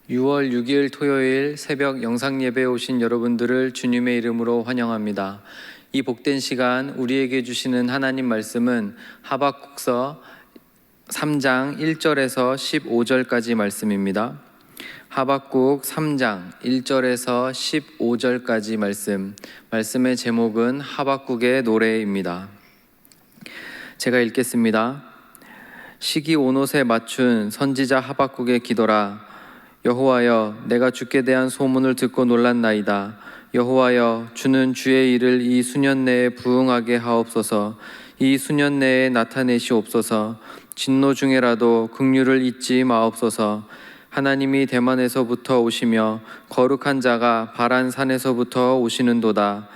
6월 6일 토요일 새벽 영상예배에 오신 여러분들을 주님의 이름으로 환영합니다. 이 복된 시간 우리에게 주시는 하나님 말씀은 하박국서 3장 1절에서 15절까지 말씀입니다. 하박국 3장 1절에서 15절까지 말씀의 제목은 하박국의 노래입니다. 제가 읽겠습니다. 시기 온옷에 맞춘 선지자 하박국의 기도라. 여호와여, 내가 주께 대한 소문을 듣고 놀랐나이다. 여호와여, 주는 주의 일을 이 수년 내에 부응하게 하옵소서. 이 수년 내에 나타내시옵소서. 진노 중에라도 긍휼을 잊지 마옵소서. 하나님이 대만에서부터 오시며 거룩한 자가 바란 산에서부터 오시는도다.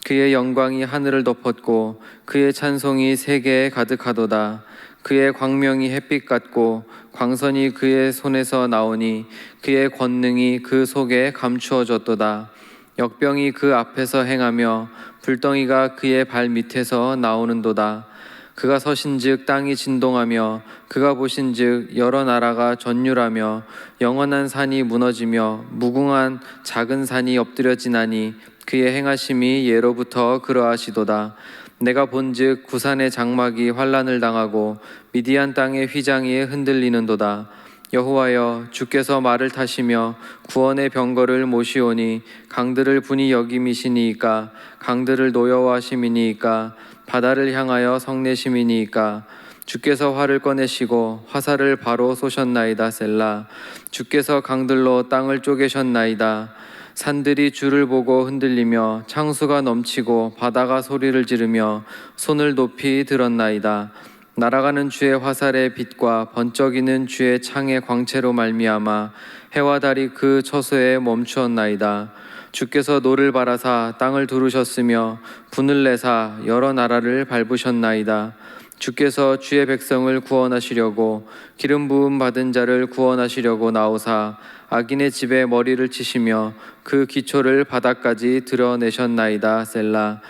그의 영광이 하늘을 덮었고 그의 찬송이 세계에 가득하도다. 그의 광명이 햇빛 같고 광선이 그의 손에서 나오니 그의 권능이 그 속에 감추어졌도다. 역병이 그 앞에서 행하며 불덩이가 그의 발 밑에서 나오는도다. 그가 서신즉 땅이 진동하며 그가 보신즉 여러 나라가 전율하며 영원한 산이 무너지며 무궁한 작은 산이 엎드려지나니 그의 행하심이 예로부터 그러하시도다. 내가 본즉 구산의 장막이 환난을 당하고 미디안 땅의 휘장이 흔들리는도다. 여호와여, 주께서 말을 타시며 구원의 병거를 모시오니 강들을 분이 여김이시니이까 강들을 노여워하심이니이까 바다를 향하여 성내심이니이까 주께서 활을 꺼내시고 화살을 바로 쏘셨나이다. 셀라. 주께서 강들로 땅을 쪼개셨나이다. 산들이 주를 보고 흔들리며 창수가 넘치고 바다가 소리를 지르며 손을 높이 들었나이다. 날아가는 주의 화살의 빛과 번쩍이는 주의 창의 광채로 말미암아 해와 달이 그 처소에 멈추었나이다. 주께서 노를 바라사 땅을 두르셨으며 분을 내사 여러 나라를 밟으셨나이다. 주께서 주의 백성을 구원하시려고 기름 부음 받은 자를 구원하시려고 나오사 악인의 집에 머리를 치시며 그 기초를 바닥까지 드러내셨나이다. 셀라.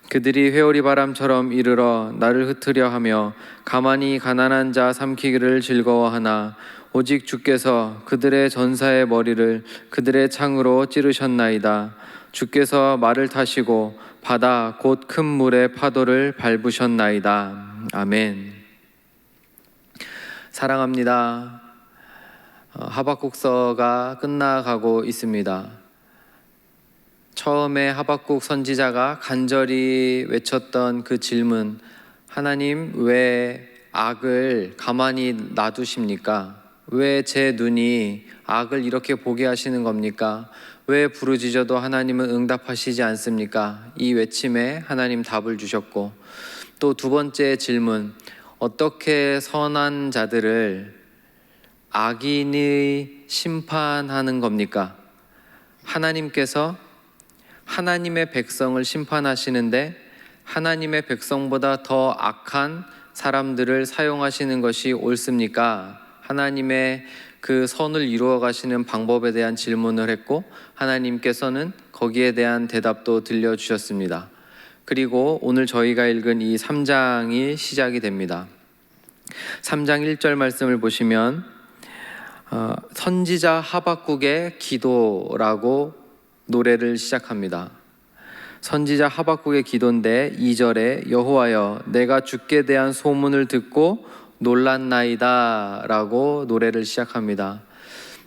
그들이 회오리 바람처럼 이르러 나를 흩으려 하며 가만히 가난한 자 삼키기를 즐거워하나 오직 주께서 그들의 전사의 머리를 그들의 창으로 찌르셨나이다. 주께서 말을 타시고 바다 곧 큰 물의 파도를 밟으셨나이다. 아멘. 사랑합니다. 하박국서가 끝나가고 있습니다. 처음에 하박국 선지자가 간절히 외쳤던 그 질문, 하나님 왜 악을 가만히 놔두십니까? 왜 제 눈이 악을 이렇게 보게 하시는 겁니까? 왜 부르짖어도 하나님은 응답하시지 않습니까? 이 외침에 하나님 답을 주셨고, 또 두 번째 질문, 어떻게 선한 자들을 악인이 심판하는 겁니까? 하나님께서 하나님의 백성을 심판하시는데 하나님의 백성보다 더 악한 사람들을 사용하시는 것이 옳습니까? 하나님의 그 선을 이루어 가시는 방법에 대한 질문을 했고 하나님께서는 거기에 대한 대답도 들려주셨습니다. 그리고 오늘 저희가 읽은 이 3장이 시작이 됩니다. 3장 1절 말씀을 보시면 선지자 하박국의 기도라고 노래를 시작합니다. 선지자 하박국의 기도인데 2절에 여호와여, 내가 주께 대한 소문을 듣고 놀랐나이다 라고 노래를 시작합니다.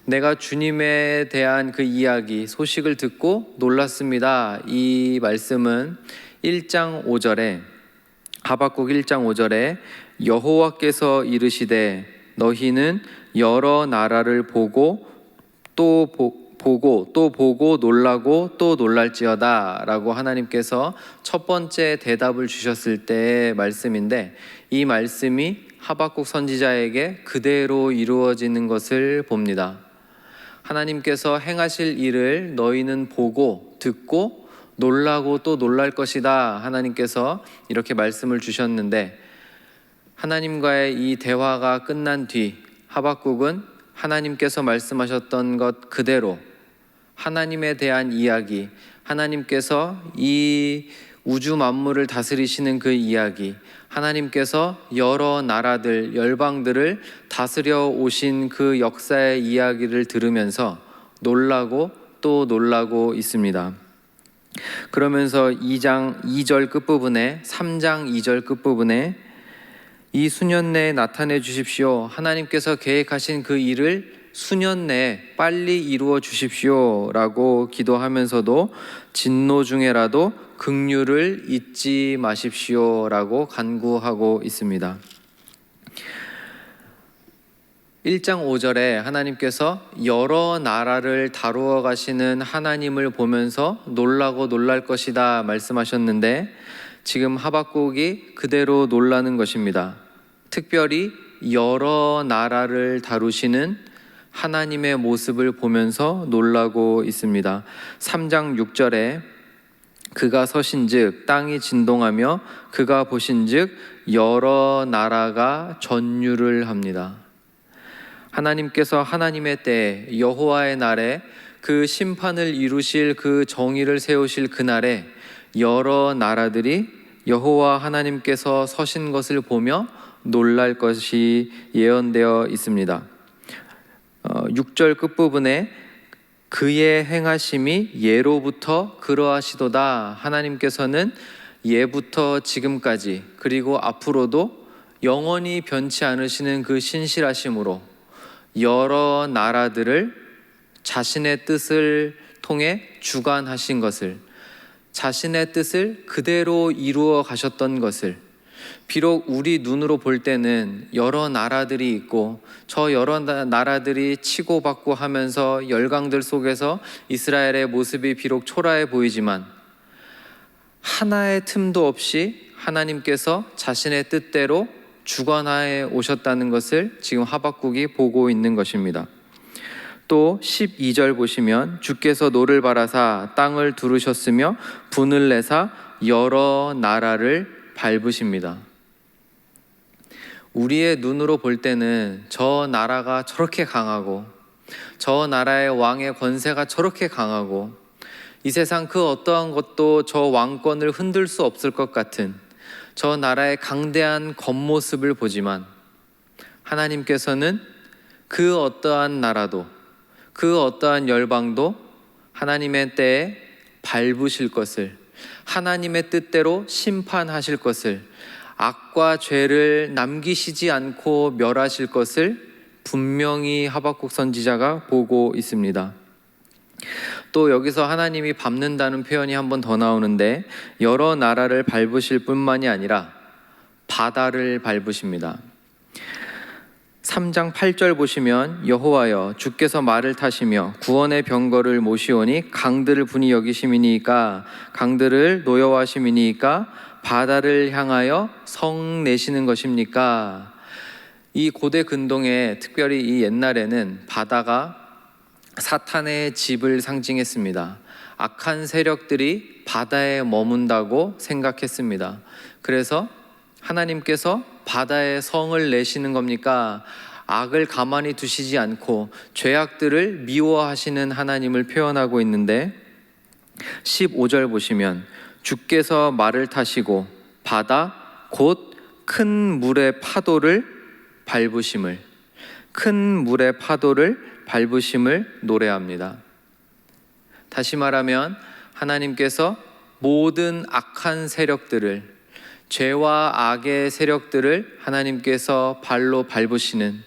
내가 주님에 대한 그 이야기, 소식을 듣고 놀랐습니다. 이 말씀은 1장 5절에 하박국 1장 5절에 여호와께서 이르시되 너희는 여러 나라를 보고 또 보고 놀라고 또 놀랄지어다 라고 하나님께서 첫 번째 대답을 주셨을 때의 말씀인데, 이 말씀이 하박국 선지자에게 그대로 이루어지는 것을 봅니다. 하나님께서 행하실 일을 너희는 보고 듣고 놀라고 또 놀랄 것이다. 하나님께서 이렇게 말씀을 주셨는데, 하나님과의 이 대화가 끝난 뒤 하박국은 하나님께서 말씀하셨던 것 그대로 하나님에 대한 이야기, 하나님께서 이 우주 만물을 다스리시는 그 이야기, 하나님께서 여러 나라들, 열방들을 다스려 오신 그 역사의 이야기를 들으면서 놀라고 또 놀라고 있습니다. 그러면서 2장 2절 끝부분에 3장 2절 끝부분에 이 수년 내에 나타내 주십시오. 하나님께서 계획하신 그 일을 수년 내에 빨리 이루어 주십시오 라고 기도하면서도 진노 중에라도 긍휼을 잊지 마십시오 라고 간구하고 있습니다. 1장 5절에 하나님께서 여러 나라를 다루어 가시는 하나님을 보면서 놀라고 놀랄 것이다 말씀하셨는데, 지금 하박국이 그대로 놀라는 것입니다. 특별히 여러 나라를 다루시는 하나님의 모습을 보면서 놀라고 있습니다. 3장 6절에 그가 서신즉 땅이 진동하며 그가 보신즉 여러 나라가 전율을 합니다. 하나님께서 하나님의 때에 여호와의 날에 그 심판을 이루실 그 정의를 세우실 그날에 여러 나라들이 여호와 하나님께서 서신 것을 보며 놀랄 것이 예언되어 있습니다. 6절 끝부분에 그의 행하심이 예로부터 그러하시도다. 하나님께서는 예부터 지금까지 그리고 앞으로도 영원히 변치 않으시는 그 신실하심으로 여러 나라들을 자신의 뜻을 통해 주관하신 것을, 자신의 뜻을 그대로 이루어 가셨던 것을, 비록 우리 눈으로 볼 때는 여러 나라들이 있고 저 여러 나라들이 치고받고 하면서 열강들 속에서 이스라엘의 모습이 비록 초라해 보이지만 하나의 틈도 없이 하나님께서 자신의 뜻대로 주관하에 오셨다는 것을 지금 하박국이 보고 있는 것입니다. 또 12절 보시면 주께서 노를 바라사 땅을 두르셨으며 분을 내사 여러 나라를 밟으십니다. 우리의 눈으로 볼 때는 저 나라가 저렇게 강하고 저 나라의 왕의 권세가 저렇게 강하고 이 세상 그 어떠한 것도 저 왕권을 흔들 수 없을 것 같은 저 나라의 강대한 겉모습을 보지만, 하나님께서는 그 어떠한 나라도 그 어떠한 열방도 하나님의 때에 밟으실 것을, 하나님의 뜻대로 심판하실 것을, 악과 죄를 남기시지 않고 멸하실 것을 분명히 하박국 선지자가 보고 있습니다. 또 여기서 하나님이 밟는다는 표현이 한 번 더 나오는데, 여러 나라를 밟으실 뿐만이 아니라 바다를 밟으십니다. 3장 8절 보시면 여호와여 주께서 말을 타시며 구원의 병거를 모시오니 강들을 분이 여기심이니까 강들을 노여워하심이니까 바다를 향하여 성 내시는 것입니까? 이 고대 근동에, 특별히 이 옛날에는 바다가 사탄의 집을 상징했습니다. 악한 세력들이 바다에 머문다고 생각했습니다. 그래서 하나님께서 바다에 성을 내시는 겁니까? 악을 가만히 두시지 않고 죄악들을 미워하시는 하나님을 표현하고 있는데, 15절 보시면 주께서 말을 타시고 바다 곧 큰 물의 파도를 밟으심을, 큰 물의 파도를 밟으심을 노래합니다. 다시 말하면 하나님께서 모든 악한 세력들을, 죄와 악의 세력들을 하나님께서 발로 밟으시는,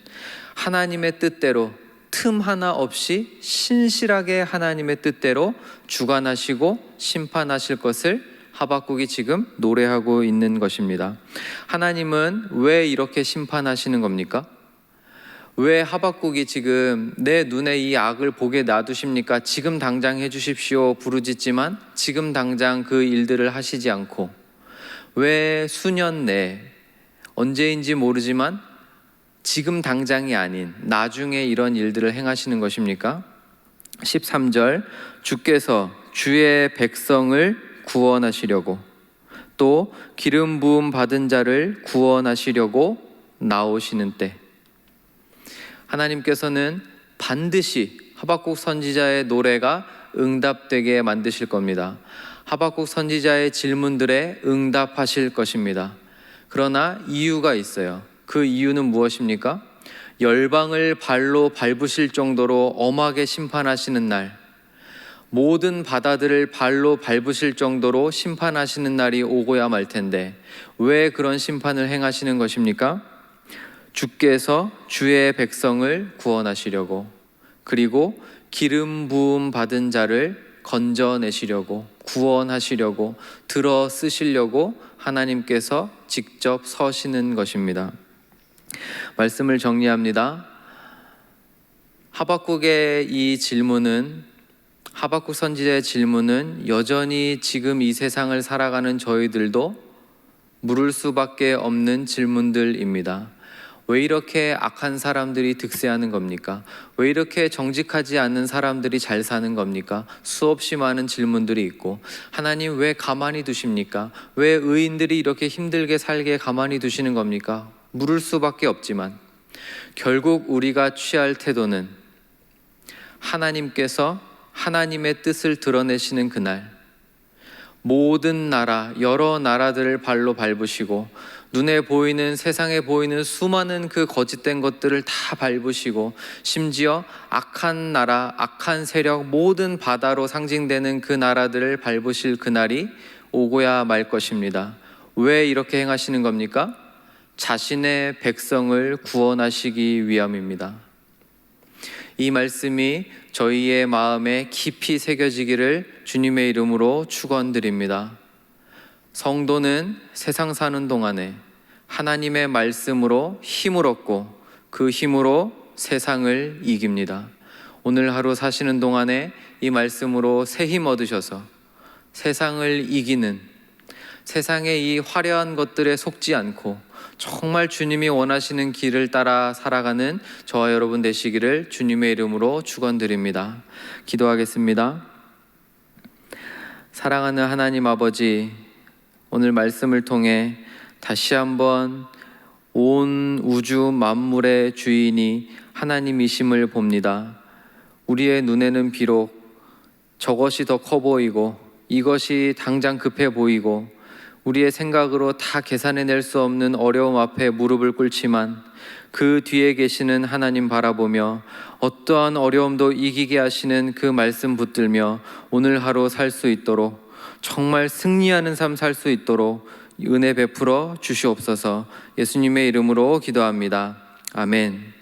하나님의 뜻대로 틈 하나 없이 신실하게 하나님의 뜻대로 주관하시고 심판하실 것을 하박국이 지금 노래하고 있는 것입니다. 하나님은 왜 이렇게 심판하시는 겁니까? 왜 하박국이 지금 내 눈에 이 악을 보게 놔두십니까? 지금 당장 해주십시오 부르짖지만 지금 당장 그 일들을 하시지 않고, 왜 수년 내에 언제인지 모르지만 지금 당장이 아닌 나중에 이런 일들을 행하시는 것입니까? 13절 주께서 주의 백성을 구원하시려고, 또 기름 부음 받은 자를 구원하시려고 나오시는 때, 하나님께서는 반드시 하박국 선지자의 노래가 응답되게 만드실 겁니다. 하박국 선지자의 질문들에 응답하실 것입니다. 그러나 이유가 있어요. 그 이유는 무엇입니까? 열방을 발로 밟으실 정도로 엄하게 심판하시는 날, 모든 바다들을 발로 밟으실 정도로 심판하시는 날이 오고야 말 텐데 왜 그런 심판을 행하시는 것입니까? 주께서 주의 백성을 구원하시려고, 그리고 기름 부음 받은 자를 건져내시려고, 구원하시려고, 들어 쓰시려고 하나님께서 직접 서시는 것입니다. 말씀을 정리합니다. 하박국의 이 질문은, 하박국 선지자의 질문은 여전히 지금 이 세상을 살아가는 저희들도 물을 수밖에 없는 질문들입니다. 왜 이렇게 악한 사람들이 득세하는 겁니까? 왜 이렇게 정직하지 않는 사람들이 잘 사는 겁니까? 수없이 많은 질문들이 있고, 하나님 왜 가만히 두십니까? 왜 의인들이 이렇게 힘들게 살게 가만히 두시는 겁니까? 물을 수밖에 없지만 결국 우리가 취할 태도는 하나님께서 하나님의 뜻을 드러내시는 그날, 모든 나라, 여러 나라들을 발로 밟으시고 눈에 보이는, 세상에 보이는 수많은 그 거짓된 것들을 다 밟으시고, 심지어 악한 나라, 악한 세력, 모든 바다로 상징되는 그 나라들을 밟으실 그날이 오고야 말 것입니다. 왜 이렇게 행하시는 겁니까? 자신의 백성을 구원하시기 위함입니다. 이 말씀이 저희의 마음에 깊이 새겨지기를 주님의 이름으로 축원드립니다. 성도는 세상 사는 동안에 하나님의 말씀으로 힘을 얻고 그 힘으로 세상을 이깁니다. 오늘 하루 사시는 동안에 이 말씀으로 새 힘 얻으셔서 세상을 이기는, 세상의 이 화려한 것들에 속지 않고 정말 주님이 원하시는 길을 따라 살아가는 저와 여러분 되시기를 주님의 이름으로 축원드립니다. 기도하겠습니다. 사랑하는 하나님 아버지, 오늘 말씀을 통해 다시 한번 온 우주 만물의 주인이 하나님이심을 봅니다. 우리의 눈에는 비록 저것이 더 커 보이고 이것이 당장 급해 보이고 우리의 생각으로 다 계산해낼 수 없는 어려움 앞에 무릎을 꿇지만 그 뒤에 계시는 하나님 바라보며 어떠한 어려움도 이기게 하시는 그 말씀 붙들며 오늘 하루 살 수 있도록, 정말 승리하는 삶 살 수 있도록 은혜 베풀어 주시옵소서. 예수님의 이름으로 기도합니다. 아멘.